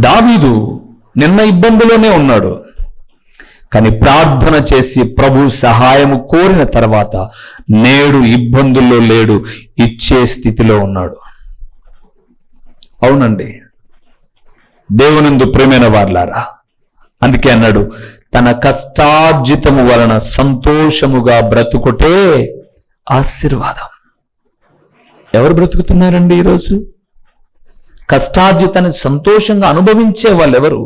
దావీదు నిన్న ఇబ్బందిలోనే ఉన్నాడు, కానీ ప్రార్థన చేసి ప్రభు సహాయము కోరిన తర్వాత నేడు ఇబ్బందుల్లో లేడు, ఇచ్చే స్థితిలో ఉన్నాడు. అవునండి, దేవునందు ప్రేమైన వారలారా, అందుకే అన్నాడు, తన కష్టార్జితము వలన సంతోషముగా బ్రతుకుటే ఆశీర్వాదం. ఎవరు బ్రతుకుతున్నారండి ఈరోజు? కష్టార్జితాన్ని సంతోషంగా అనుభవించే వాళ్ళు ఎవరు?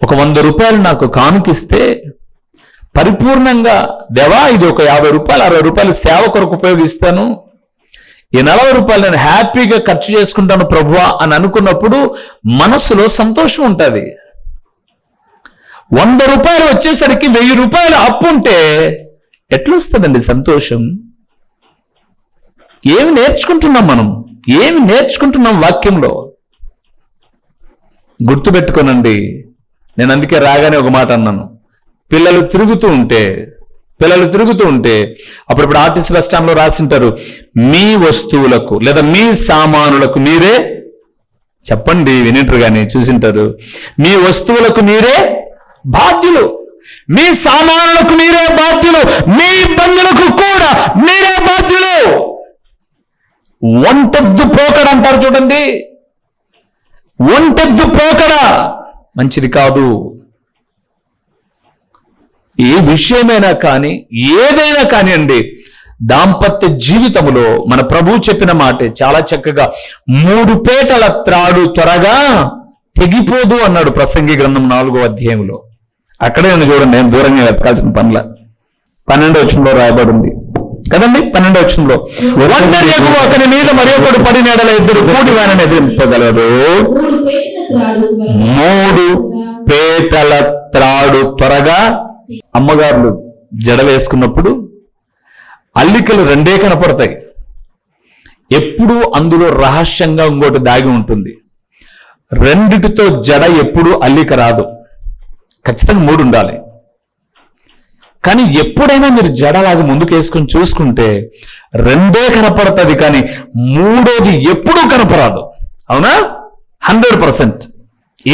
ఒక 100 రూపాయలు నాకు కానుకిస్తే పరిపూర్ణంగా, దేవా ఇది ఒక 50 రూపాయలు 60 రూపాయలు సేవ కొరకు ఉపయోగిస్తాను, ఈ 40 రూపాయలు నేను హ్యాపీగా ఖర్చు చేసుకుంటాను ప్రభువా అని అనుకున్నప్పుడు మనసులో సంతోషం ఉంటుంది. 100 రూపాయలు వచ్చేసరికి 1000 రూపాయలు అప్పు ఉంటే ఎట్లొస్తుందండి సంతోషం? ఏమి నేర్చుకుంటున్నాం మనం? ఏమి నేర్చుకుంటున్నాం వాక్యంలో? గుర్తుపెట్టుకోనండి. నేను అందుకే రాగానే ఒక మాట అన్నాను, పిల్లలు తిరుగుతూ ఉంటే అప్పుడప్పుడు ఆర్టీసీ బస్ స్టాండ్లో రాసింటారు, మీ వస్తువులకు లేదా మీ సామానులకు మీరే, చెప్పండి వినింటారు కానీ చూసింటారు, మీ వస్తువులకు మీరే బాధ్యులు, మీ సామానులకు మీరే బాధ్యులు, మీ ఇబ్బందులకు కూడా మీరే బాధ్యులు. ఒంటెద్దు పోకడ అంటారు చూడండి, ఒంటెద్దు పోకడ మంచిది కాదు. ఏ విషయమైనా కానీ ఏదైనా కానివ్వండి, దాంపత్య జీవితంలో మన ప్రభువు చెప్పిన మాటే చాలా చక్కగా, 3 పేటల త్రాడు త్వరగా తెగిపోదు అన్నాడు ప్రసంగి గ్రంథం 4వ అధ్యాయంలో. అక్కడే నేను చూడండి, నేను దూరంగా వెతకాల్సిన పనుల 12వ వచనంలో రాయబడింది కదండి. 12వ వచనంలో, ఒంటరి ఒకని మీద మరి ఒకడు పడిన ఎడల ఇద్దరు కూడి వారిని ఎదిరింపగలరు. 3 పేటల త్రాడు త్వరగా. అమ్మగారులు జడ వేసుకున్నప్పుడు అల్లికలు 2 కనపడతాయి. ఎప్పుడూ అందులో రహస్యంగా ఇంకోటి దాగి ఉంటుంది. 2టితో జడ ఎప్పుడు అల్లిక రాదు, ఖచ్చితంగా 3 ఉండాలి. కానీ ఎప్పుడైనా మీరు జడలాగా ముందుకు వేసుకుని చూసుకుంటే 2 కనపడుతుంది, కానీ 3వది ఎప్పుడూ కనపరాదు. అవునా? 100%.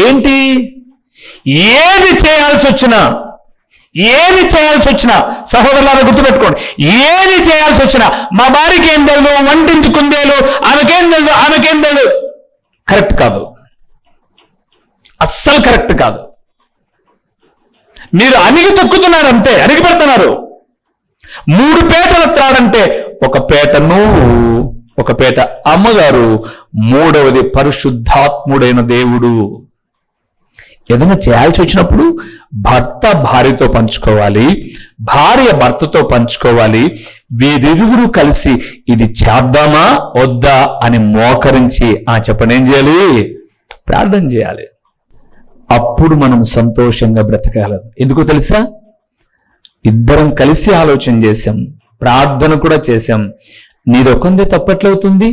ఏంటి? ఏది చేయాల్సి వచ్చినా సహోదరులారా గుర్తుపెట్టుకోండి, ఏది చేయాల్సి వచ్చినా మా భార్యకి ఏం తెలియదు, వంటింటి కుందేలు, ఆమెకేం తెలియదు, కరెక్ట్ కాదు, అస్సలు కరెక్ట్ కాదు. మీరు అణిగి తొక్కుతున్నారు, అంతే, అణిగి పెడుతున్నారు. 3 పేటల త్రాడంటే ఒక పేట నువ్వు, ఒక పేట అమ్మగారు, 3వది పరిశుద్ధాత్ముడైన దేవుడు. ఏదైనా చేయాల్సి వచ్చినప్పుడు భర్త భార్యతో పంచుకోవాలి, భార్య భర్తతో పంచుకోవాలి. వీరిరువురు కలిసి ఇది చేద్దామా వద్దా అని మోకరించి చెప్పండి ఏం చేయాలి? ప్రార్థన చేయాలి. అప్పుడు మనం సంతోషంగా బ్రతకగలం. ఎందుకో తెలుసా? ఇద్దరం కలిసి ఆలోచన చేశాం, ప్రార్థన కూడా చేశాం. నీదొకందే తప్పట్లవుతుంది.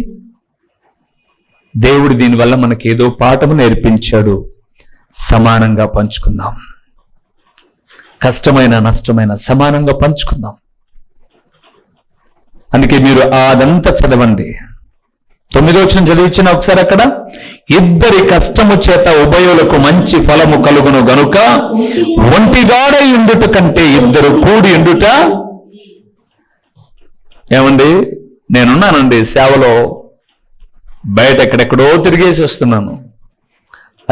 దేవుడు దీనివల్ల మనకేదో పాఠము నేర్పించాడు. సమానంగా పంచుకుందాం, కష్టమైన నష్టమైన సమానంగా పంచుకుందాం. అందుకే మీరు అదంతా చదవండి. 9వ వచనం చదివించిన ఒకసారి అక్కడ, ఇద్దరి కష్టము చేత ఉభయులకు మంచి ఫలము కలుగును గనుక ఒంటిగాడై ఉండుట కంటే ఇద్దరు కూడి ఉండుట. ఏమండి, నేనున్నానండి సేవలో, బయట ఎక్కడెక్కడో తిరిగేసి వస్తున్నాను.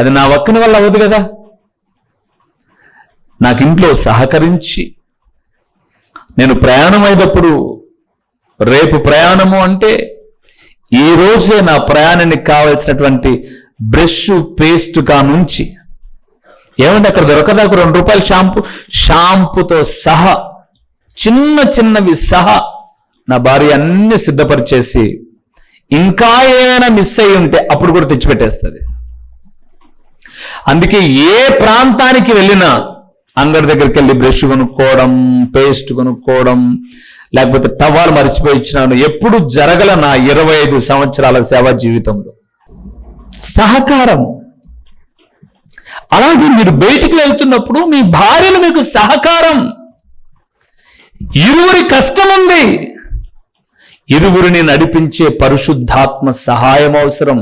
అది నా ఒక్కని వల్ల అవ్వదు కదా. నాకు ఇంట్లో సహకరించి, నేను ప్రయాణం అయినప్పుడు, రేపు ప్రయాణము అంటే ఈ రోజే నా ప్రయాణానికి కావలసినటువంటి బ్రష్ పేస్ట్ కానుంచి, ఏమంటే అక్కడ దొరకదా 2 రూపాయల షాంపూతో సహా చిన్నవి సహా నా భార్య అన్ని సిద్ధపరిచేసి, ఇంకా ఏమైనా మిస్ అయ్యి ఉంటే అప్పుడు కూడా తెచ్చిపెట్టేస్తుంది. అందుకే ఏ ప్రాంతానికి వెళ్ళినా అంగడి దగ్గరికి వెళ్ళి బ్రష్ కొనుక్కోవడం, పేస్ట్ కొనుక్కోవడం, లేకపోతే టవాల్ మర్చిపోయి ఇచ్చినాను ఎప్పుడు జరగల నా 25 సంవత్సరాల సేవా జీవితంలో. సహకారం. అలాగే మీరు బయటికి వెళ్తున్నప్పుడు మీ భార్యలు మీకు సహకారం. ఇరువురి కష్టం ఉంది, ఇరువురిని నడిపించే పరిశుద్ధాత్మ సహాయం అవసరం.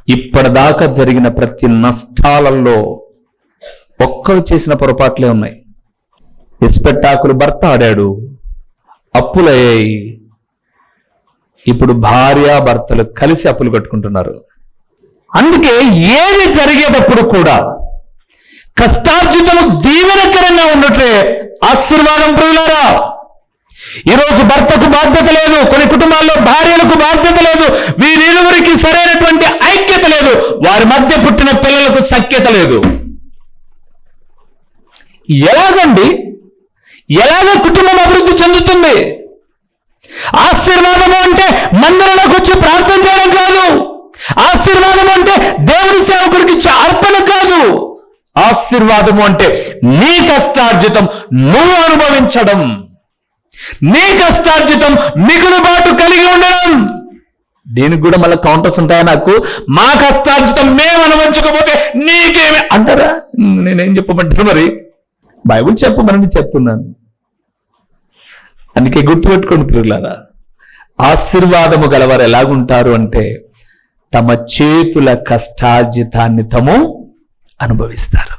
ఇప్పటిదాకా జరిగిన ప్రతి నష్టాలలో ఒక్కరు చేసిన పొరపాట్లే ఉన్నాయి. ఇస్పెట్టాకులు భర్త ఆడాడు, అప్పులయ్యాయి. ఇప్పుడు భార్యాభర్తలు కలిసి అప్పులు కట్టుకుంటున్నారు. అందుకే ఏది జరిగేటప్పుడు కూడా కష్టార్జితము దీవెనకరంగా ఉండట్లే ఆశీర్వాదం ప్రియులారా. ఈరోజు భర్తకు బాధ్యత లేదు, కొన్ని కుటుంబాల్లో భార్యలకు బాధ్యత లేదు, వీరిరువురికి సరైనటువంటి ఐక్యత లేదు, వారి మధ్య పుట్టిన పిల్లలకు సఖ్యత లేదు. ఎలాగండి? ఎలాగ కుటుంబం అభివృద్ధి చెందుతుంది? ఆశీర్వాదము అంటే మందిరంలోకి వచ్చి ప్రార్థన చేయడం కాదు. ఆశీర్వాదము అంటే దేవుని సేవకుడికి ఇచ్చే అర్పణ కాదు. ఆశీర్వాదము అంటే నీ కష్టార్జితం నువ్వు అనుభవించడం, నీ కష్టార్జితం మిగులుబాటు కలిగి ఉండడం. దీనికి కూడా మళ్ళీ కౌంటర్స్ ఉంటాయా? నాకు మా కష్టార్జితం మేము అనుభవించకపోతే నీకేమి అంటారా? నేనేం చెప్పమంటారు? మరి బైబిల్ చెప్పమని చెప్తున్నాను. అందుకే గుర్తుపెట్టుకోండి ప్రియులారా, ఆశీర్వాదము గలవారు ఎలాగుంటారు అంటే తమ చేతుల కష్టార్జితాన్ని తాము అనుభవిస్తారు.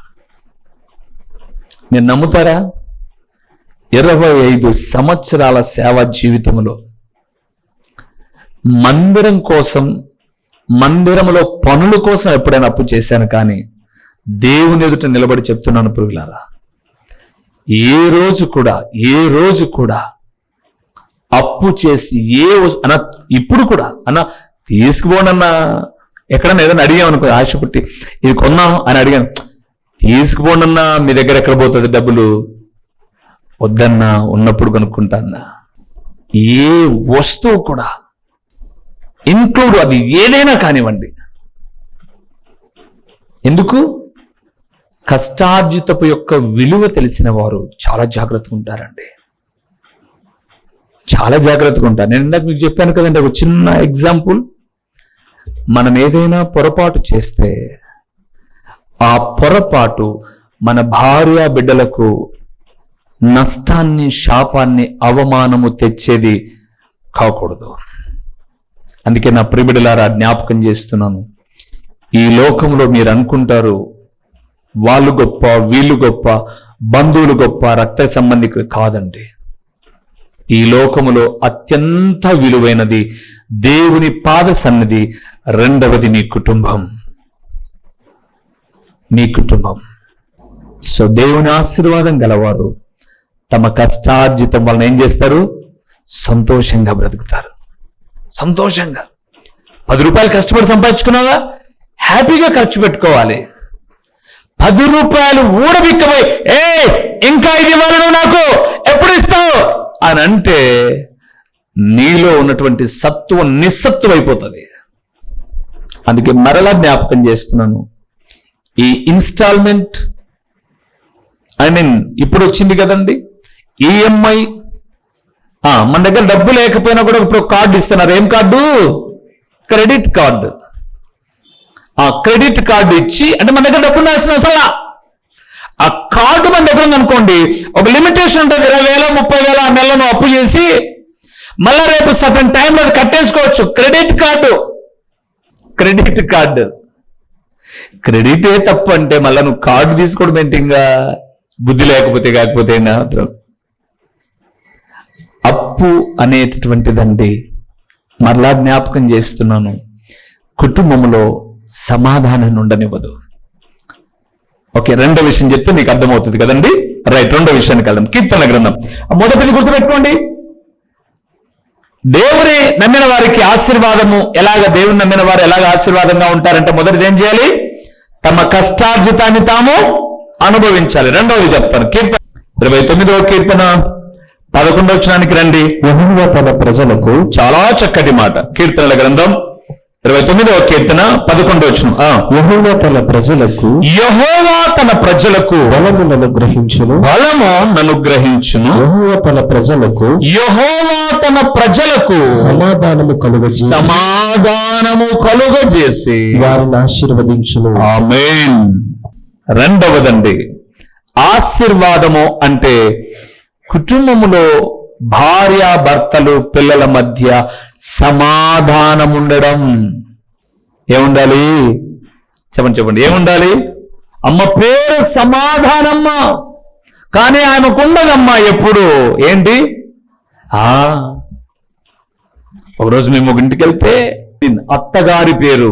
మీరు నమ్ముతారా? 25 సంవత్సరాల సేవా జీవితంలో మందిరం కోసం, మందిరంలో పనుల కోసం ఎప్పుడైనా అప్పు చేశాను, కానీ దేవుని ఎదుట నిలబడి చెప్తున్నాను ప్రియులారా, ఏ రోజు కూడా అప్పు చేసి ఇప్పుడు కూడా తీసుకుపోనన్నా, ఎక్కడన్నా ఏదైనా అడిగామనుకో, ఆశపట్టి ఇది కొన్నాం అని అడిగాను, తీసుకుపోనన్నా మీ దగ్గర ఎక్కడ పోతుంది డబ్బులు? వద్దన్నా, ఉన్నప్పుడు కొనుక్కుంటాన్నా. ఏ వస్తువు కూడా ఇంక్లూడ్, అది ఏదైనా కానివ్వండి. ఎందుకు? కష్టార్జితపు యొక్క విలువ తెలిసిన వారు చాలా జాగ్రత్తగా ఉంటారండి, చాలా జాగ్రత్తగా ఉంటారు. నేను ఇందాక మీకు చెప్పాను కదండి, ఒక చిన్న ఎగ్జాంపుల్. మనం ఏదైనా పొరపాటు చేస్తే ఆ పొరపాటు మన భార్య బిడ్డలకు నష్టాన్ని, శాపాన్ని, అవమానము తెచ్చేది కాకూడదు. అందుకే నా ప్రియబిడ్డలారా జ్ఞాపకం చేస్తున్నాను, ఈ లోకంలో మీరు అనుకుంటారు వాళ్ళు గొప్ప, వీళ్ళు గొప్ప, బంధువులు గొప్ప, రక్త సంబంధికులు కాదండి. ఈ లోకములో అత్యంత విలువైనది దేవుని పాద సన్నిధి, రెండవది మీ కుటుంబం. మీ కుటుంబం. సో దేవుని ఆశీర్వాదం గలవారు తమ కష్టార్జితం వలన ఏం చేస్తారు? సంతోషంగా బ్రతుకుతారు. సంతోషంగా 10 రూపాయలు కష్టపడి సంపాదించుకున్నావా, హ్యాపీగా ఖర్చు పెట్టుకోవాలి. 10 రూపాయలు ఊడబిక్కబోయి ఇంకా 5 ఇవ్వాలి నువ్వు నాకు, ఎప్పుడు ఇస్తావు అని అంటే నీలో ఉన్నటువంటి సత్వం నిస్సత్వం అయిపోతుంది. అందుకే మరలా జ్ఞాపకం చేస్తున్నాను, ఈ ఇన్స్టాల్మెంట్ ఇప్పుడు వచ్చింది కదండి, ఈఎంఐ. మన దగ్గర డబ్బు లేకపోయినా కూడా ఇప్పుడు కార్డు ఇస్తున్నారు. ఏం కార్డు? Credit card. ఆ క్రెడిట్ కార్డు ఇచ్చి, అంటే మన దగ్గర డబ్బు ఉండాల్సిన అసలు ఆ కార్డు మన దగ్గర ఉందనుకోండి, ఒక లిమిటేషన్ ఉంటుంది, 20,000 30,000 ఆ నెలలో అప్పు చేసి మళ్ళా రేపు సర్టన్ టైంలో అది కట్టేసుకోవచ్చు. Credit card. Credit card. క్రెడిటే తప్పు అంటే మళ్ళా నువ్వు కార్డు తీసుకోవడం ఏంటిగా? బుద్ధి లేకపోతే కాకపోతే అప్పు అనేటటువంటిదండి. మరలా జ్ఞాపకం చేస్తున్నాను, కుటుంబంలో సమాధానాన్ని ఉండనివ్వదు. ఓకే, రెండో విషయం చెప్తే మీకు అర్థమవుతుంది కదండి. రైట్, రెండో విషయానికి వెళ్దాం. కీర్తన గ్రంథం మొదటిది గుర్తుపెట్టుకోండి. దేవుని నమ్మిన వారికి ఆశీర్వాదము దేవుని నమ్మిన వారు ఎలాగ ఆశీర్వాదంగా ఉంటారంటే, మొదటిది ఏం చేయాలి? తమ కష్టార్జితాన్ని తాము అనుభవించాలి. రెండవది చెప్తాను, కీర్తన 29వ కీర్తన 11వ వచనానికి రండి. యెహోవా తన ప్రజలకు, చాలా చక్కటి మాట. కీర్తనల గ్రంథం 29వ కీర్తన 11వ వచనం. యెహోవా తన ప్రజలకు, యెహోవా తన ప్రజలకు బలమును గ్రహించును, బలము అనుగ్రహించును. యెహోవా తన ప్రజలకు, యెహోవా తన ప్రజలకు సమాధానము కలుగజేసి వారిని ఆశీర్వదించును. ఆమేన్. రెండవదండి, ఆశీర్వాదము అంటే కుటుంబములో భార్యాభర్తలు పిల్లల మధ్య సమాధానం ఉండడం. ఏముండాలి? చెప్పండి ఏముండాలి? అమ్మ పేరు సమాధానమ్మ, కానీ ఆమెకుండదమ్మా ఎప్పుడు. ఏంటి? ఒకరోజు మేము ఒక ఇంటికి వెళ్తే అత్తగారి పేరు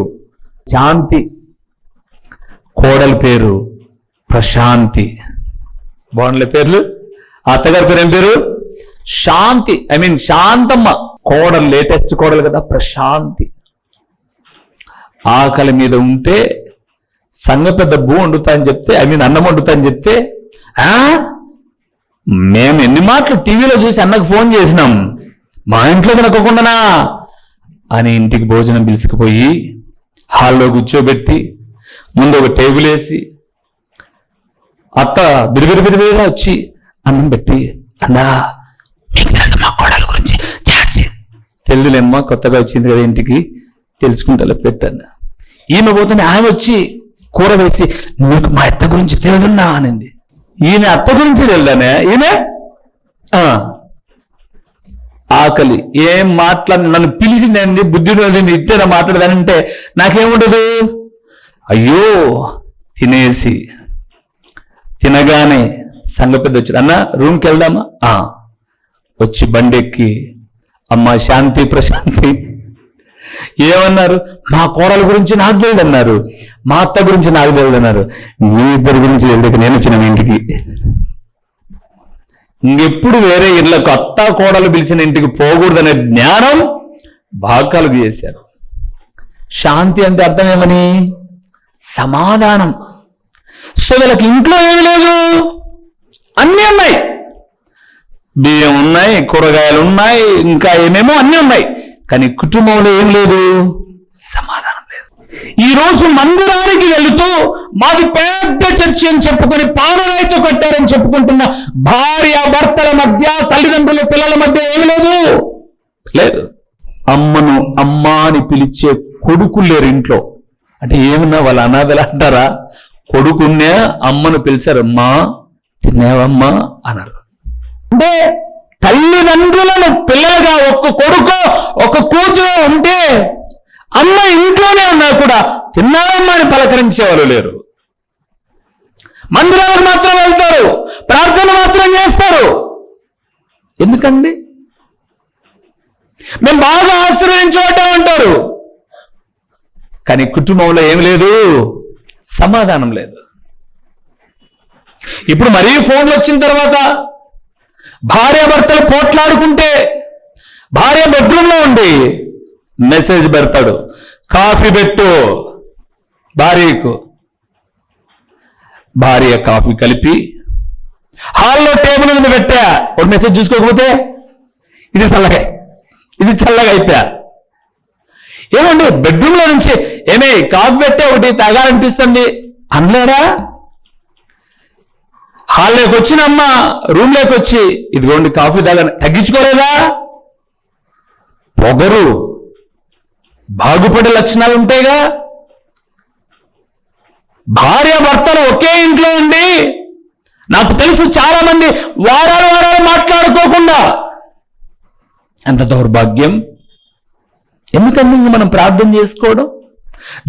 శాంతి, కోడలి పేరు ప్రశాంతి. బాగుండలే పేర్లు? అత్తగారి పేరు ఏం పేరు? శాంతి. శాంతమ్మ. కోడలు లేటెస్ట్ కోడలు కదా, ప్రశాంతి. ఆకలి మీద ఉంటే సంగ పెద్ద భూ వండుతా అని చెప్తే అన్నం వండుతా అని చెప్తే మేము ఎన్ని మాటలు టీవీలో చూసి అన్నకు ఫోన్ చేసినాం, మా ఇంట్లో తినకుండానా అని ఇంటికి భోజనం పిలుచుకుపోయి హాల్లో కూర్చోబెట్టి ముందు ఒక టేబుల్ వేసి అత్త బిరిబిరిగా వచ్చి అన్నం పెట్టి, అన్నా మీకు తెలుసు మా కోడల గురించి? తెలుదులేమ్మా, కొత్తగా వచ్చింది కదా ఇంటికి, తెలుసుకుంటా పెట్టాను. ఈమె పోతే ఆమె వచ్చి కూర వేసి, మీకు మా అత్త గురించి తెలుదున్నా అనింది. ఈయన అత్త గురించి తెలుదానే? ఈయన ఆకలి ఏం మాట్లాడి నన్ను పిలిచిందండి, బుద్ధి ఇచ్చేనా మాట్లాడదానంటే నాకేముండదు. అయ్యో తినేసి తినగానే సంగ పెద్ద వచ్చాడు, అన్న రూమ్కి వెళ్దామా? వచ్చి బండెక్కి అమ్మ శాంతి ప్రశాంతి ఏమన్నారు? మా కోడల గురించి నాకు తెలియదు అన్నారు, మా అత్త గురించి నాకు తెలియదు అన్నారు. మీ ఇద్దరి గురించి తెలియక నేను వచ్చిన మీ ఇంటికి. ఇంకెప్పుడు వేరే ఇళ్లకు అత్త కోడలు పిలిచిన ఇంటికి పోకూడదనే జ్ఞానం బాగా కలుగు చేశారు. శాంతి అంటే అర్థం ఏమని? సమాధానం. సో వీళ్ళకి ఇంట్లో ఏమి లేదు, అన్నీ ఉన్నాయి. బియ్యం ఉన్నాయి, కూరగాయలు ఉన్నాయి, ఇంకా ఏమేమో అన్నీ ఉన్నాయి, కానీ కుటుంబంలో ఏం లేదు, సమాధానం లేదు. ఈరోజు మందిరానికి వెళుతూ మాది పెద్ద చర్చి అని చెప్పుకొని పాలరాయితో కట్టారని చెప్పుకుంటున్న భార్య భర్తల మధ్య, తల్లిదండ్రుల పిల్లల మధ్య ఏమి లేదు. అమ్మను అమ్మా అని పిలిచే కొడుకులు లేరు ఇంట్లో. అంటే ఏమన్నా వాళ్ళ అనాథలు అంటారా? కొడుకున్నే అమ్మను పిలిచారు, అమ్మా తిన్నావమ్మా అన్నారు. అంటే తల్లిదండ్రులను పిల్లలుగా ఒక్క కొడుకో ఒక కూతురు ఉంటే అమ్మ ఇంట్లోనే ఉన్నా కూడా తిన్నావమ్మా అని పలకరించేవాళ్ళు లేరు. మందిరాలకు మాత్రం వెళ్తారు, ప్రార్థన మాత్రం చేస్తారు. ఎందుకండి? మేము బాగా ఆశీర్వదించబడ్డామంటారు, కానీ కుటుంబంలో ఏమి లేదు, సమాధానం లేదు. ఇప్పుడు మరీ ఫోన్లు వచ్చిన తర్వాత భార్యాభర్తలు పోట్లాడుకుంటే భార్య బెడ్రూమ్లో ఉండి మెసేజ్ పెడతాడు, కాఫీ పెట్టు భార్యకు. భార్య కాఫీ కలిపి హాల్లో టేబుల్ మీద పెట్టా, ఒక మెసేజ్ చూసుకోకపోతే ఇది చల్లగా అయిపోయా. ఏమండి బెడ్రూమ్లో నుంచి ఏమే కాఫీ పెట్టే ఒకటి తాగాలనిపిస్తుంది అనలేరా? హాల్లోకి వచ్చిన అమ్మ రూమ్లోకి వచ్చి ఇదిగోండి కాఫీ తగ్గించుకోలేదా? పొగరు బాగుపడే లక్షణాలు ఉంటాయిగా. భార్య భర్తలు ఒకే ఇంట్లో ఉండి, నాకు తెలుసు చాలా మంది వారాలు మాట్లాడుకోకుండా. ఎంత దౌర్భాగ్యం. ఎందుకంటే ఇంక మనం ప్రార్థన చేసుకోవడం,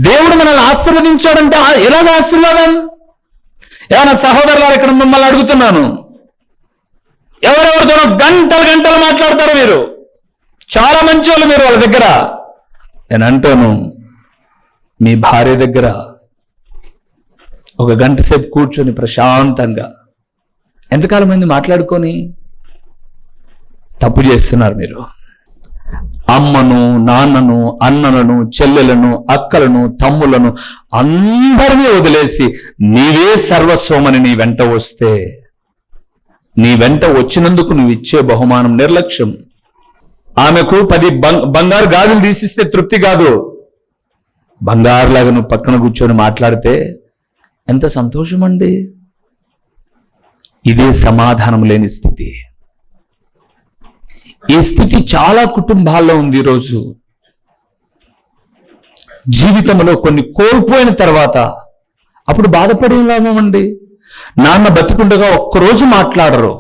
దేవుడు మనల్ని ఆశీర్వదించాడంటే ఎలాగ ఆశీర్వాదం? ఏమైనా సహోదరులారు ఇక్కడ మిమ్మల్ని అడుగుతున్నాను, ఎవరెవరితోనో గంటలు మాట్లాడతారు మీరు, చాలా మంచి వాళ్ళు మీరు వాళ్ళ దగ్గర. నేను అంటాను, మీ భార్య దగ్గర ఒక గంట సేపు కూర్చొని ప్రశాంతంగా ఎంతకాలం మంది మాట్లాడుకొని తప్పు చేస్తున్నారు మీరు. అమ్మను నాన్నను అన్నలను చెల్లెలను అక్కలను తమ్ములను అందరినీ వదిలేసి నీవే సర్వస్వమని నీ వెంట వస్తే, నీ వెంట వచ్చినందుకు నువ్వు ఇచ్చే బహుమానం నిర్లక్ష్యం. ఆమెకు 10 బంగారు గాజులు తీసిస్తే తృప్తి కాదు, బంగారులాగా నువ్వు పక్కన కూర్చొని మాట్లాడితే ఎంత సంతోషం అండి. ఇదే సమాధానం లేని స్థితి. ఈ స్థితి చాలా కుటుంబాల్లో ఉంది ఈరోజు. జీవితంలో కొన్ని కోల్పోయిన తర్వాత అప్పుడు బాధపడే లాభం అండి. నాన్న బ్రతికుండగా ఒక్కరోజు మాట్లాడరు,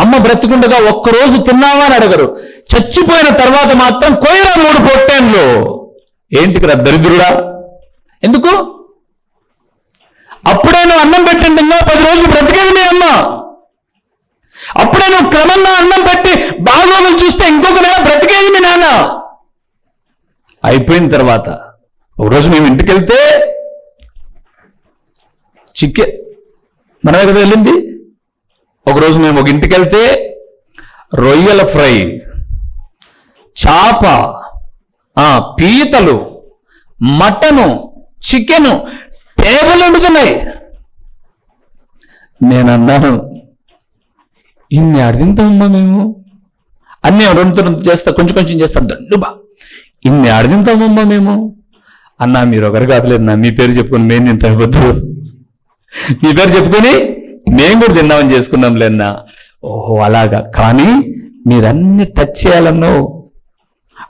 అమ్మ బ్రతికుండగా ఒక్కరోజు తిన్నావా అని అడగరు. చచ్చిపోయిన తర్వాత మాత్రం కోయరా 3 పొట్టేన్లు ఏంటికి రా దరిద్రుడా? ఎందుకు? అప్పుడే నువ్వు అన్నం పెట్టండి 10 రోజులు బ్రతికేది మీ అమ్మ. అప్పుడే నువ్వు క్రమంగా అన్నం పెట్టి బాగోగులు చూస్తే ఇంకొక నెల బ్రతికేది మీ నాన్న. అయిపోయిన తర్వాత ఒకరోజు మేము ఇంటికి వెళ్తే చికెన్ మనమే కదా వెళ్ళింది. ఒకరోజు మేము ఒక ఇంటికి వెళ్తే రొయ్యల ఫ్రై, చేప, పీతలు, మటను, చికెను టేబుల్ వండుతున్నాయి. నేను అన్నాను, ఇన్ని ఆడదింతామమ్మా మేము, అన్నీ రెండు చేస్తా, కొంచెం కొంచెం చేస్తాను దండుబా, ఇన్ని ఆడదింతామమ్మా మేము. అన్నా మీరు ఒకరు కాదులేదన్నా, మీ పేరు చెప్పుకొని మేము తింటాం, వద్దు మీ పేరు చెప్పుకొని మేము కూడా తిన్నామని చేసుకున్నాం లేన్నా. ఓహో అలాగా, కానీ మీరన్నీ టచ్ చేయాలన్నో,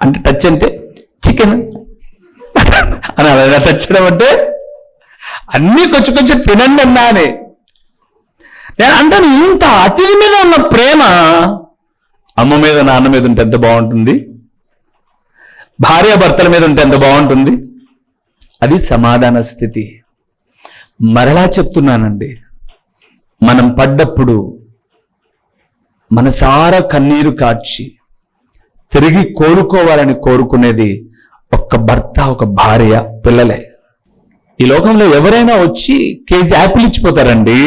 అంటే టచ్ అంటే చికెన్ అని అలా టచ్ చేయడం అంటే అన్నీ కొంచెం కొంచెం తినండి అన్నా అని నేను అంటాను. ఇంత అతిథి మీద ఉన్న ప్రేమ అమ్మ మీద నాన్న మీద ఉంటే ఎంత బాగుంటుంది, భార్యాభర్తల మీద ఉంటే ఎంత బాగుంటుంది. అది సమాధాన స్థితి. మరలా చెప్తున్నానండి, మనం పడ్డప్పుడు మనసారా కన్నీరు కార్చి తిరిగి కోరుకోవాలని కోరుకునేది ఒక్క భర్త, ఒక భార్య, పిల్లలే. ఈ లోకంలో ఎవరైనా వచ్చి కేజీ యాపిల్ ఇచ్చిపోతారండి,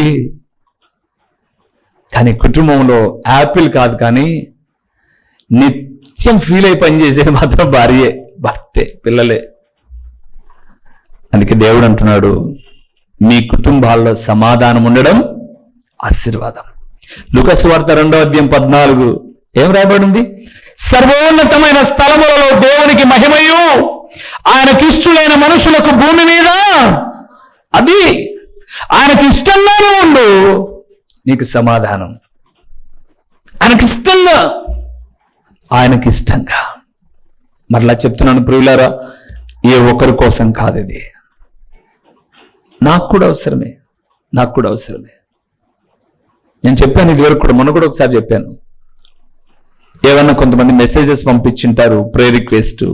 కానీ కుటుంబంలో యాపిల్ కాదు, కానీ నిత్యం ఫీల్ అయి పనిచేసేది మాత్రం భార్యే, భర్తే, పిల్లలే. అందుకే దేవుడు అంటున్నాడు, మీ కుటుంబాల్లో సమాధానం ఉండడం ఆశీర్వాదం. లూకా సువార్త 2:14 ఏం రాయబడింది? సర్వోన్నతమైన స్థలములలో దేవునికి మహిమయు, ఆయనకి ఇష్టమైన మనుషులకు భూమి మీద, అది ఆయనకి ఇష్టంగానే ఉండు, నీకు సమాధానం. ఆయనకి ఇష్టంగా. మరలా చెప్తున్నాను ప్రియులారా, ఏ ఒక్కరి కోసం కాదు ఇది. నాకు కూడా అవసరమే. నేను చెప్పాను ఇదివరకు కూడా, మొన్న కూడా ఒకసారి చెప్పాను. ఏమన్నా కొంతమంది మెసేజెస్ పంపించింటారు, ప్రేయర్ రిక్వెస్ట్,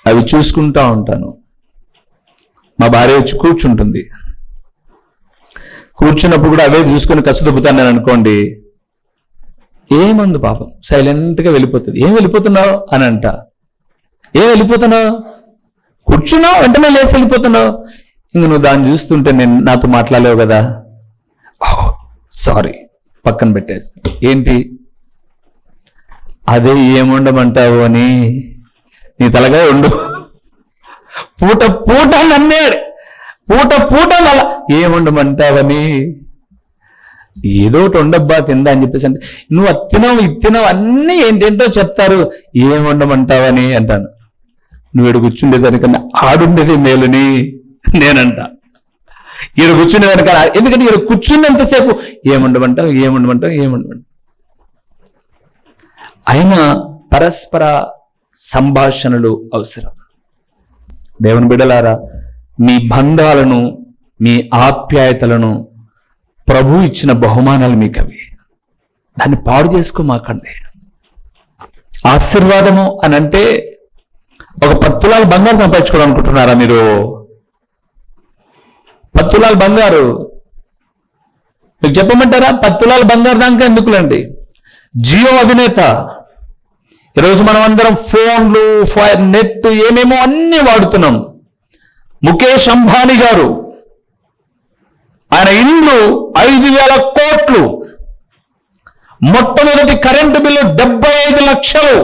అవి చూసుకుంటా ఉంటాను. మా భార్య వచ్చి కూర్చుంటుంది, కూర్చున్నప్పుడు కూడా అవే చూసుకొని కసుదుపుతాను నేను అనుకోండి, ఏమందు పాపం సైలెంట్గా వెళ్ళిపోతుంది. ఏం వెళ్ళిపోతున్నావు అని అంట. ఏం వెళ్ళిపోతున్నావు? కూర్చున్నావు వెంటనే లేచి వెళ్ళిపోతున్నావు. ఇంక నువ్వు దాన్ని చూస్తుంటే నేను నాతో మాట్లాడలేవు కదా. సారీ, పక్కన పెట్టేస్తా. ఏంటి అదే ఏముండమంటావు అని, నీ తలగా ఉండు. పూట నన్నేడు, పూట అలా ఏముండమంటావని, ఏదో ఒకటి ఉండబ్బా తిందా అని చెప్పేసి అంటే, నువ్వు అది తినవు ఇది తినవు అన్నీ ఏంటేంటో చెప్తారు, ఏముండమంటావని అంటాను. నువ్వు ఈడ కూర్చుండేదానికన్నా ఆడుండేది మేలుని నేనంట. ఈడ కూర్చునేదానికన్నా, ఎందుకంటే ఈడ కూర్చున్నంతసేపు ఏముండమంటావు. అయినా పరస్పర సంభాషణలు అవసరం. దేవుని బిడ్డలారా, మీ బంధాలను, మీ ఆప్యాయతలను ప్రభు ఇచ్చిన బహుమానాలు మీకు అవి. దాన్ని పాడు చేసుకోమాకండి. ఆశీర్వాదము అని అంటే ఒక 10 తులాల బంగారు సంపాదించుకోవడం అనుకుంటున్నారా మీరు? 10 తులాల బంగారు మీకు చెప్పమంటారా? 10 తులాల బంగారు దాకా ఎందుకులండి? జియో అధినేత, ఈరోజు మనం అందరం ఫోన్లు, నెట్ ఏమేమో అన్ని వాడుతున్నాం. ముఖేష్ అంబానీ గారు, ఆయన ఇల్లు 5,000 కోట్లు, మొట్టమొదటి కరెంటు బిల్లు 75 లక్షలు.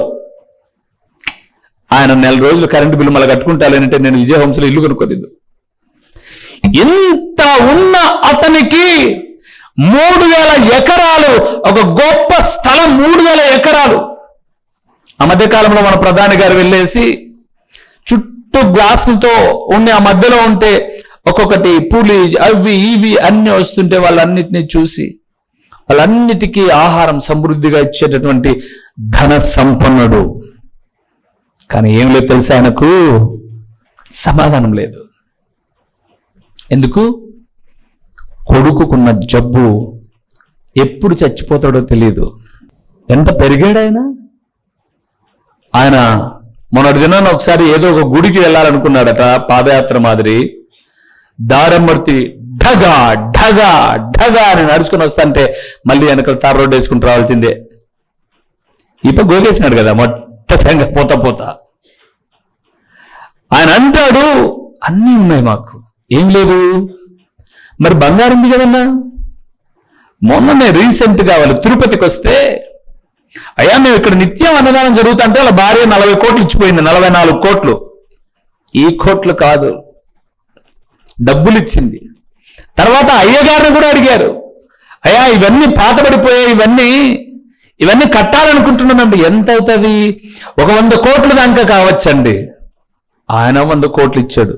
ఆయన 4 రోజులు కరెంటు బిల్లు మళ్ళీ కట్టుకుంటానంటే నేను విజయవంశంలో ఇల్లు కొనుక్కోలేదు. ఇంత ఉన్న అతనికి 3,000 ఎకరాలు, ఒక గొప్ప స్థలం, 3,000 ఎకరాలు. ఆ మధ్యకాలంలో మన ప్రధాని గారు వెళ్ళేసి చుట్టూ గ్లాసులతో ఉండి ఆ మధ్యలో ఉంటే ఒక్కొక్కటి పులి అవి ఇవి అన్ని వస్తుంటే వాళ్ళన్నిటినీ చూసి, వాళ్ళన్నిటికీ ఆహారం సమృద్ధిగా ఇచ్చేటటువంటి ధన సంపన్నుడు. కానీ ఏం లేదు తెలుసా, ఆయనకు సమాధానం లేదు. ఎందుకు? కొడుకుకున్న జబ్బు, ఎప్పుడు చచ్చిపోతాడో తెలియదు. ఎంత పెరిగాడు ఆయన మొన్నటి దినాన్ని ఒకసారి ఏదో ఒక గుడికి వెళ్ళాలనుకున్నాడట, పాదయాత్ర మాదిరి. దారమ్మర్తి ఢగా ఢగా ఢగా అని నడుచుకుని వస్తుంటే మళ్ళీ వెనకాల తార్ రోడ్డు వేసుకుని రావాల్సిందే. ఇప్ప గోగేసినాడు కదా మొట్టసంగా పోతా పోతా. ఆయన అంటాడు, అన్నీ ఉన్నాయి మాకు, ఏం లేదు. మరి బంగారం ఉంది కదన్నా. మొన్ననే రీసెంట్గా వాళ్ళు తిరుపతికి వస్తే, అయ్యా మేము ఇక్కడ నిత్యం అన్నదానం జరుగుతుంటే వాళ్ళ భార్య 40 కోట్లు ఇచ్చిపోయింది, 44 కోట్లు. ఈ కోట్లు కాదు, డబ్బులు ఇచ్చింది. తర్వాత అయ్యగారిని కూడా అడిగారు, అయ్యా ఇవన్నీ పాతబడిపోయాయి, ఇవన్నీ కట్టాలనుకుంటున్నామండి, ఎంత అవుతుంది? ఒక 100 కోట్లు దాకా కావచ్చండి. ఆయన 100 కోట్లు ఇచ్చాడు,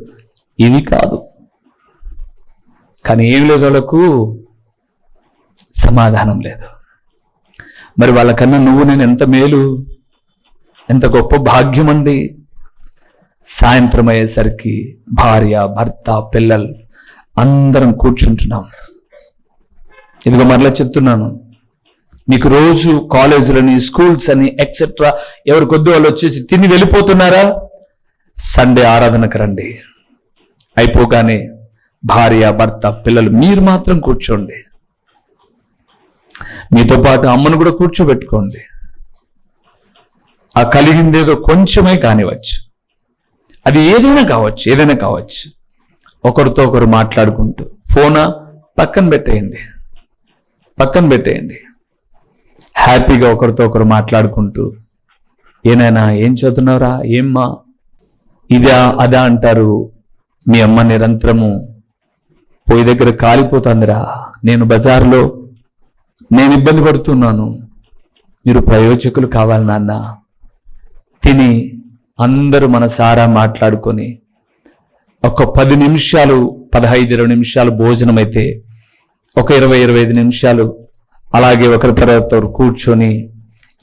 ఇవి కాదు. కానీ ఏం లేదు, వాళ్ళకు సమాధానం లేదు. మరి వాళ్ళకన్నా నువ్వు నేను ఎంత మేలు, ఎంత గొప్ప భాగ్యం అండి. సాయంత్రం అయ్యేసరికి భార్య, భర్త, పిల్లలు అందరం కూర్చుంటున్నాం. ఇదిగో మరలా చెప్తున్నాను, మీకు రోజు కాలేజీలని, స్కూల్స్ అని ఎక్సెట్రా ఎవరి కొద్ది వాళ్ళు వచ్చేసి తిని వెళ్ళిపోతున్నారా? సండే ఆరాధనకు రండి. అయిపోగానే భార్య, భర్త, పిల్లలు మీరు మాత్రం కూర్చోండి. మీతో పాటు అమ్మను కూడా కూర్చోబెట్టుకోండి. ఆ కలిగిందేదో కొంచెమే కానివచ్చు, అది ఏదైనా కావచ్చు. ఒకరితో ఒకరు మాట్లాడుకుంటూ, ఫోనా పక్కన పెట్టేయండి. హ్యాపీగా ఒకరితో ఒకరు మాట్లాడుకుంటూ, ఏనాయనా ఏం చదువుతున్నావురా, ఏమ్మా, ఇదా అదా అంటారు. మీ అమ్మ నిరంతరము పొయ్యి దగ్గర కాలిపోతుందిరా, నేను బజార్లో నేను ఇబ్బంది పడుతున్నాను, మీరు ప్రయోజకులు కావాలి నాన్న. తిని అందరూ మనసారా మాట్లాడుకొని ఒక 10 నిమిషాలు, 15-20 నిమిషాలు భోజనం అయితే, ఒక 20-25 నిమిషాలు అలాగే ఒకరి తర్వాత కూర్చొని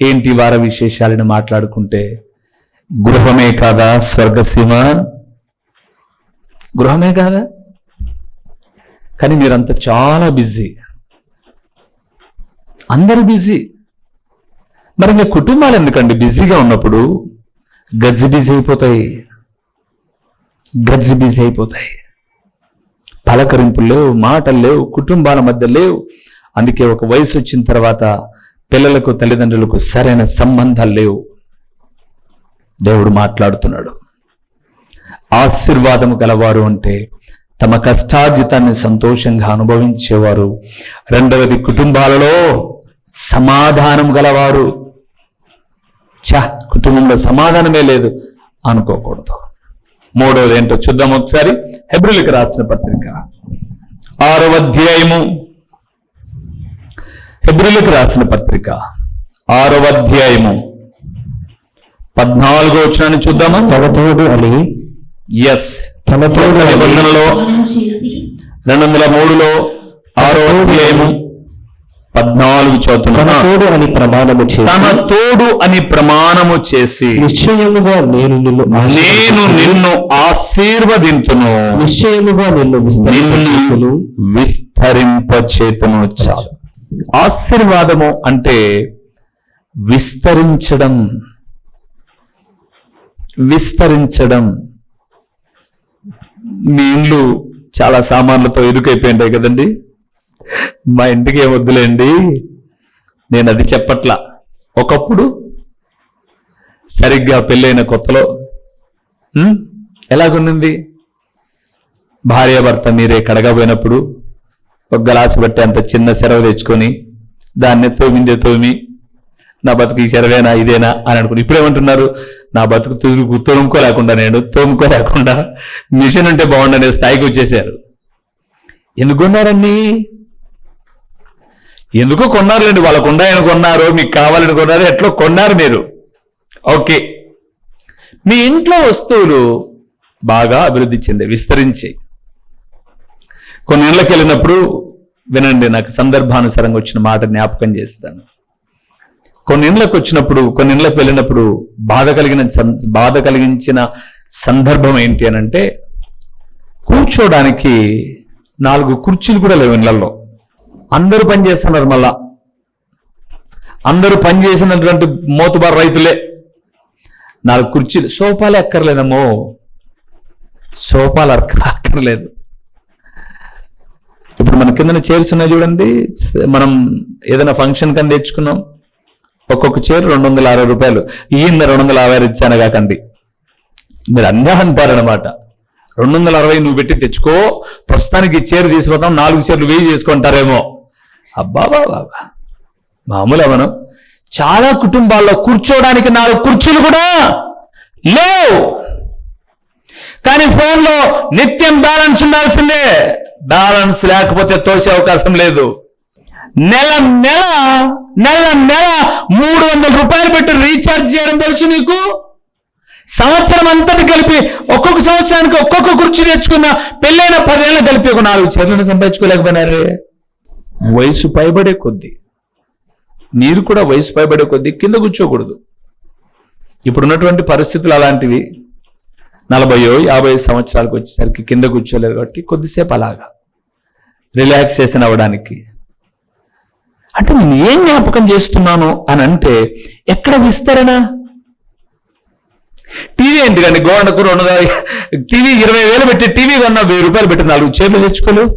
ఏంటి వార విశేషాలను మాట్లాడుకుంటే, గృహమే కాదా స్వర్గసీమ? గృహమే కాదా? కానీ మీరంతా చాలా బిజీ, అందరూ బిజీ. మరి మీ కుటుంబాలు ఎందుకండి బిజీగా ఉన్నప్పుడు గజ్జి బిజీ అయిపోతాయి. పలకరింపులు లేవు, మాటలు లేవు, కుటుంబాల మధ్య లేవు. అందుకే ఒక వయసు వచ్చిన తర్వాత పిల్లలకు, తల్లిదండ్రులకు సరైన సంబంధాలు లేవు. దేవుడు మాట్లాడుతున్నాడు, ఆశీర్వాదము గలవారు అంటే తమ కష్టార్జితాన్ని సంతోషంగా అనుభవించేవారు. రెండవది, కుటుంబాలలో సమాధానం గలవారు. కుటుంబంలో సమాధానమే లేదు అనుకోకూడదు. మూడవది ఏంటో చూద్దాం ఒకసారి. హెబ్రీయులకు రాసిన పత్రిక 6వ అధ్యాయము, హెబ్రీయులకు రాసిన పత్రిక 6వ అధ్యాయము 14వ వచనాన్ని చూద్దామా? తన తోడు అని, తన తోడు నిబంధనలో 203లో 6వ అధ్యాయము 14 చదువుతున్నా. తన తోడు అని ప్రమాణము చేసి నిశ్చయముగా నేను నిన్ను ఆశీర్వదింతును, నిశ్చయముగా నిన్ను విస్తరింపచేతును. చాలు. ఆశీర్వాదము అంటే విస్తరించడం. మీ ఇండ్లు చాలా సామాన్లతో ఇరుకైపోయింటాయి కదండి. మా ఇంటికి ఏమొద్దులేండి, నేను అది చెప్పట్లా. ఒకప్పుడు సరిగ్గా పెళ్ళైన కొత్తలో ఎలాగుంది? భార్యాభర్త మీరే కడగబోయినప్పుడు ఒక గ్లాసు బట్టి అంత చిన్న సెరవు తెచ్చుకొని దాన్ని తోమి నా బతుకు ఈ సెరవేనా ఇదేనా అని అనుకుని, ఇప్పుడేమంటున్నారు? నా బతుకు తోముకోలేకుండా మిషన్ ఉంటే బాగుండనే స్థాయికి వచ్చేసారు. ఎందుకు కొన్నారన్నీ? ఎందుకో కొన్నారులేండి, వాళ్ళకు ఉన్నాయని కొన్నారు, మీకు కావాలని కొన్నారు, ఎట్లా కొన్నారు మీరు. ఓకే, మీ ఇంట్లో వస్తువులు బాగా అభివృద్ధి చెందే, విస్తరించి. కొన్ని ఇళ్ళకి వెళ్ళినప్పుడు వినండి, నాకు సందర్భానుసారంగా వచ్చిన మాట జ్ఞాపకం చేస్తాను. కొన్ని ఇళ్ళకి వెళ్ళినప్పుడు బాధ కలిగించిన సందర్భం ఏంటి అని అంటే, కూర్చోడానికి 4 కుర్చీలు కూడా లేవు ఇళ్లలో. అందరూ పనిచేస్తున్నారు. మళ్ళా అందరూ పనిచేసినటువంటి మోతుబారు రైతులే. 4 కుర్చీలు, సోఫాలు ఎక్కర్లేదమ్మో, సోఫాలు అక్కర్లేదు. ఇప్పుడు మన కింద చైర్స్ ఉన్నాయి చూడండి, మనం ఏదైనా ఫంక్షన్ కని తెచ్చుకున్నాం, ఒక్కొక్క చైర్ 260 రూపాయలు. ఈయన 250 ఇచ్చాను కాకండి, మీరు అన్నీ అంటారనమాట. 260 నువ్వు పెట్టి తెచ్చుకో, ప్రస్తుతానికి ఈ చైర్ తీసుకుపోతాం, 4 చైర్లు 1000 చేసుకుంటారేమో. అబ్బా బాబా, మామూలు మనం చాలా కుటుంబాల్లో కూర్చోడానికి 4 కుర్చీలు కూడా లేవు. కానీ ఫోన్లో నిత్యం బ్యాలెన్స్ ఉండాల్సిందే, బ్యాలెన్స్ లేకపోతే తోసే అవకాశం లేదు. నెల 300 రూపాయలు పెట్టి రీఛార్జ్ చేయడం తెలుసు నీకు? సంవత్సరం అంతటి కలిపి ఒక్కొక్క సంవత్సరానికి ఒక్కొక్క కుర్చీ తెచ్చుకున్న పెళ్ళైన 10 ఏళ్ళ కలిపి ఒక 4 చీరలను సంపాదించుకోలేకపోయినారే. వయసు పైబడే కొద్దీ, మీరు కూడా వయసు పైబడే కొద్దీ కింద కూర్చోకూడదు. ఇప్పుడున్నటువంటి పరిస్థితులు అలాంటివి. 40-50 సంవత్సరాలకు వచ్చేసరికి కింద కూర్చోలేరు కాబట్టి కొద్దిసేపు అలాగా రిలాక్సేషన్ అవ్వడానికి. అంటే నేను ఏం జ్ఞాపకం చేస్తున్నాను అని అంటే, ఎక్కడ విస్తరణ? టీవీ ఎందుకండి, గోడకు 200 టీవీ 20,000 పెట్టి టీవీ కొన్నా 1000 రూపాయలు పెట్టి 4 చైర్లు తెచ్చుకోలేవు.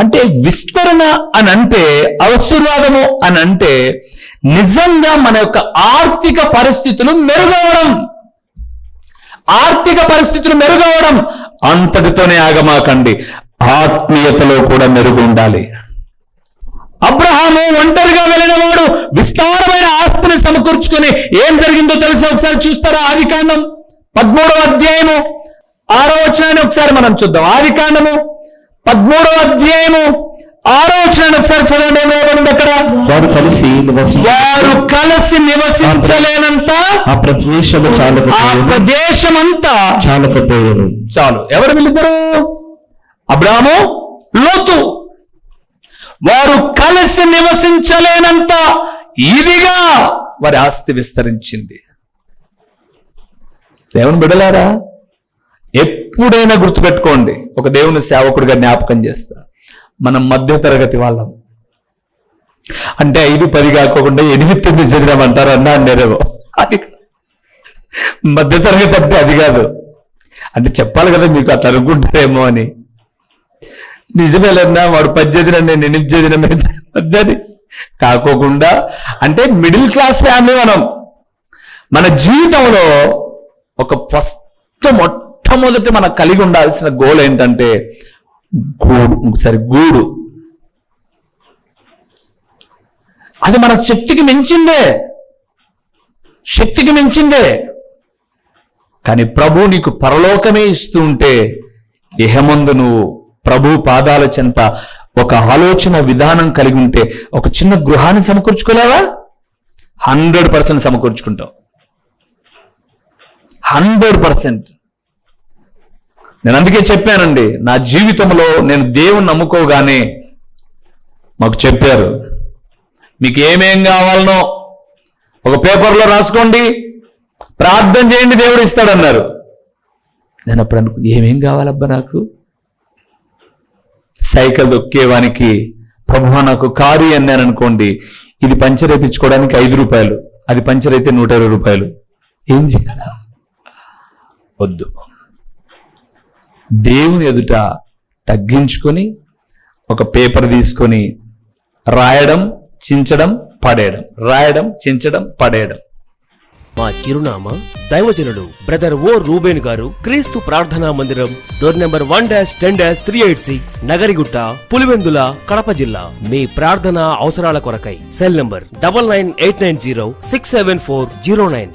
అంటే విస్తరణ అని అంటే, ఆశీర్వాదము అని అంటే నిజంగా మన యొక్క ఆర్థిక పరిస్థితులు మెరుగవడం. ఆర్థిక పరిస్థితులు మెరుగవడం అంతటితోనే ఆగమాకండి, ఆత్మీయతలో కూడా మెరుగు ఉండాలి. అబ్రహాము ఒంటరిగా వెళ్ళిన వాడు విస్తారమైన ఆస్తిని సమకూర్చుకొని ఏం జరిగిందో తెలిసి ఒకసారి చూస్తారా? ఆదికాండం 13వ అధ్యాయము 6వ వచనాన్ని ఒకసారి మనం చూద్దాం. ఆదికాండము 13వ అధ్యాయము 6వ వచనాన్ని ఒకసారి చదవండి. ఏమవుతుంది అక్కడ? వారు కలిసి నివసించలేనంత ఆ ప్రదేశమంతా చాలకపోయారు. చాలు. ఎవరు వీళ్ళిద్దరు? అబ్రాహాము, లోతు. వారు కలిసి నివసించలేనంత ఇదిగా వారి ఆస్తి విస్తరించింది. దేవుని బిడ్డలారా, ఎప్పుడైనా గుర్తుపెట్టుకోండి, ఒక దేవుని సేవకుడిగా జ్ఞాపకం చేస్తా, మనం మధ్య తరగతి వాళ్ళం. అంటే 5-10 కాకుండా 8-9 చదివామంటారు అన్నారేమో. అది మధ్య తరగతి అంటే అది కాదు. అంటే చెప్పాలి కదా మీకు, అట్లా అనుకుంటారేమో అని. నిజమేలన్నా వాడు 10 చదివినా నేను 8 చదివినా కాకోకుండా, అంటే మిడిల్ క్లాస్ ఫ్యామిలీ మనం. మన జీవితంలో ఒక మొట్టమొదటి మనం కలిగి ఉండాల్సిన గోల్ ఏంటంటే గూడు. అది మన శక్తికి మించిందే. కానీ ప్రభు నీకు పరలోకమే ఇస్తూ ఉంటే, ఇహమందు నువ్వు ప్రభు పాదాల చెంత ఒక ఆలోచన విధానం కలిగి ఉంటే ఒక చిన్న గృహాన్ని సమకూర్చుకోలేవా? 100% సమకూర్చుకుంటావు. 100%. నేను అందుకే చెప్పానండి, నా జీవితంలో నేను దేవుణ్ణి నమ్ముకోగానే మాకు చెప్పారు, మీకు ఏమేం కావాలనో ఒక పేపర్లో రాసుకోండి, ప్రార్థన చేయండి, దేవుడు ఇస్తాడన్నారు. నేను అప్పుడు ఏమేం కావాలబ్బా నాకు? సైకిల్ దొక్కేవానికి ప్రభువా నాకు కారు అన్నాను అనుకోండి, ఇది పంచర్ వేయించుకోవడానికి 5 రూపాయలు, అది పంచర్ అయితే 120 రూపాయలు. ఏం చేయాలా? వద్దు. దేవుని ఎదుట తగ్గించుకొని ఒక పేపర్ తీసుకొని రాయడం, చించడం, పడేయడం, రాయడం, చించడం, పడేయడం. మా చిరునామా దైవజనులు బ్రదర్ ఓ రూబేన్ గారు, క్రీస్తు ప్రార్థనా మందిరం, డోర్ నెంబర్ 1-10-386, నగరిగుట్ట, పులివెందుల, కడప జిల్లా. మీ ప్రార్థన అవసరాల కొరకై సెల్ నంబర్ 9989067409.